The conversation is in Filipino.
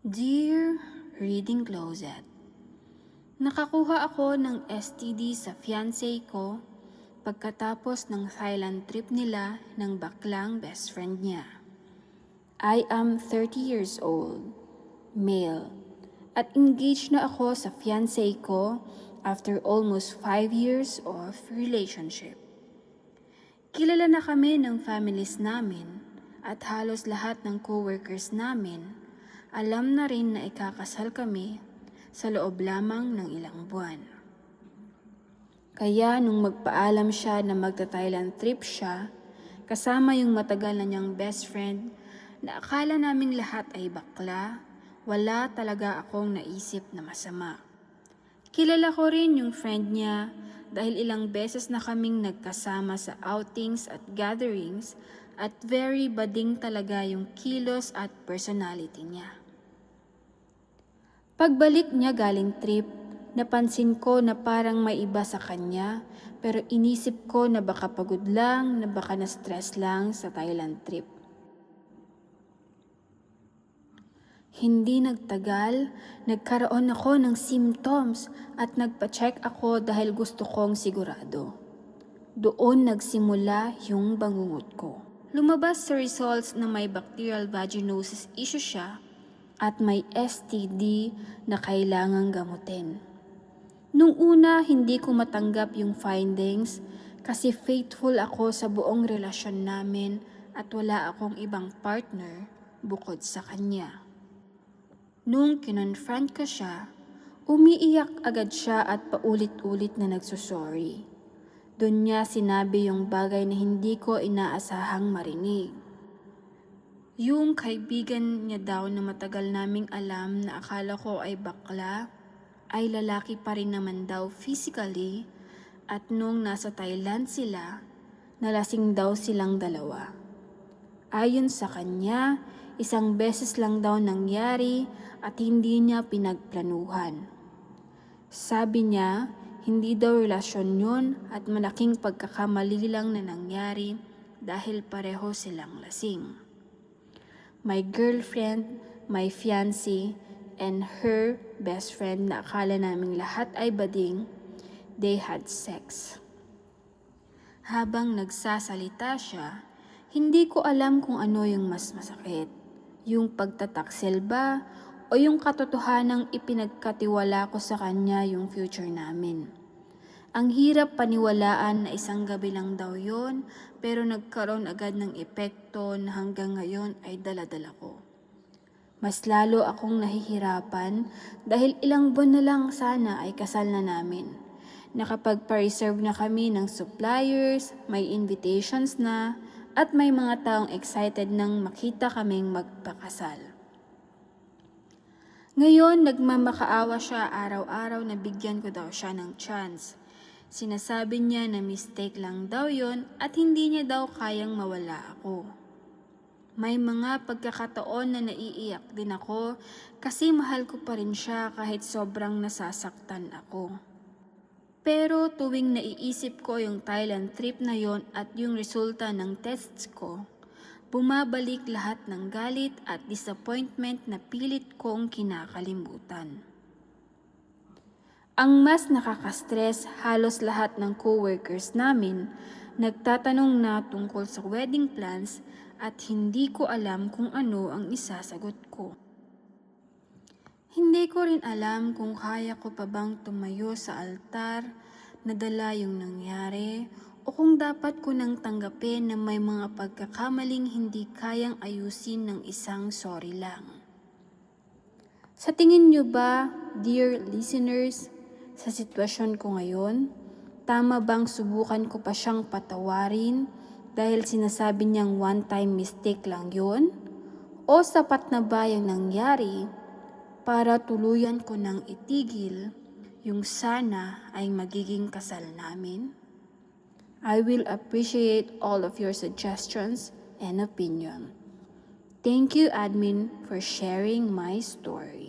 Dear Reading Closet, nakakuha ako ng STD sa fiancé ko pagkatapos ng Thailand trip nila ng baklang best friend niya. I am 30 years old, male, at engaged na ako sa fiancé ko after almost 5 years of relationship. Kilala na kami ng families namin at halos lahat ng coworkers namin alam na rin na ikakasal kami sa loob lamang ng ilang buwan. Kaya nung magpaalam siya na magta-Thailand trip siya, kasama yung matagal na niyang best friend na akala naming lahat ay bakla, wala talaga akong naisip na masama. Kilala ko rin yung friend niya dahil ilang beses na kaming nagkasama sa outings at gatherings at very bading talaga yung kilos at personality niya. Pagbalik niya galing trip, napansin ko na parang may iba sa kanya pero inisip ko na baka pagod lang, na baka na-stress lang sa Thailand trip. Hindi nagtagal, nagkaroon ako ng symptoms at nagpa-check ako dahil gusto kong sigurado. Doon nagsimula yung bangungot ko. Lumabas sa results na may bacterial vaginosis issue siya at may STD na kailangang gamutin. Nung una, hindi ko matanggap yung findings kasi faithful ako sa buong relasyon namin at wala akong ibang partner bukod sa kanya. Nung kinonfront ko siya, umiiyak agad siya at paulit-ulit na nagsusorry. Doon niya sinabi yung bagay na hindi ko inaasahang marinig. Yung kaibigan niya daw na matagal naming alam na akala ko ay bakla, ay lalaki pa rin naman daw physically at nung nasa Thailand sila, nalasing daw silang dalawa. Ayon sa kanya, isang beses lang daw nangyari at hindi niya pinagplanuhan. Sabi niya, hindi daw relasyon yun at malaking pagkakamali lang na nangyari dahil pareho silang lasing. My girlfriend, my fiancé, and her best friend na akala naming lahat ay bading, they had sex. Habang nagsasalita siya, hindi ko alam kung ano yung mas masakit. Yung pagtataksil ba o yung katotohanang ipinagkatiwala ko sa kanya yung future namin. Ang hirap paniwalaan na isang gabi lang daw yon pero nagkaroon agad ng epekto na hanggang ngayon ay dala-dala ko. Mas lalo akong nahihirapan dahil ilang buwan na lang sana ay kasal na namin. Nakapagpa-reserve na kami ng suppliers, may invitations na, at may mga taong excited nang makita kaming magpakasal. Ngayon, nagmamakaawa siya araw-araw na bigyan ko daw siya ng chance. Sinasabi niya na mistake lang daw yon at hindi niya daw kayang mawala ako. May mga pagkakataon na naiiyak din ako kasi mahal ko pa rin siya kahit sobrang nasasaktan ako. Pero tuwing naiisip ko yung Thailand trip na yon at yung resulta ng tests ko, bumabalik lahat ng galit at disappointment na pilit kong kinakalimutan. Ang mas nakaka-stress, halos lahat ng coworkers namin nagtatanong na tungkol sa wedding plans at hindi ko alam kung ano ang isasagot ko. Hindi ko rin alam kung kaya ko pa bang tumayo sa altar, nadala yung nangyari, o kung dapat ko nang tanggapin na may mga pagkakamaling hindi kayang ayusin ng isang sorry lang. Sa tingin niyo ba, dear listeners, sa sitwasyon ko ngayon, tama bang subukan ko pa siyang patawarin dahil sinasabi niyang one-time mistake lang yun? O sapat na ba yung nangyari para tuluyan ko nang itigil yung sana ay magiging kasal namin? I will appreciate all of your suggestions and opinion. Thank you, admin, for sharing my story.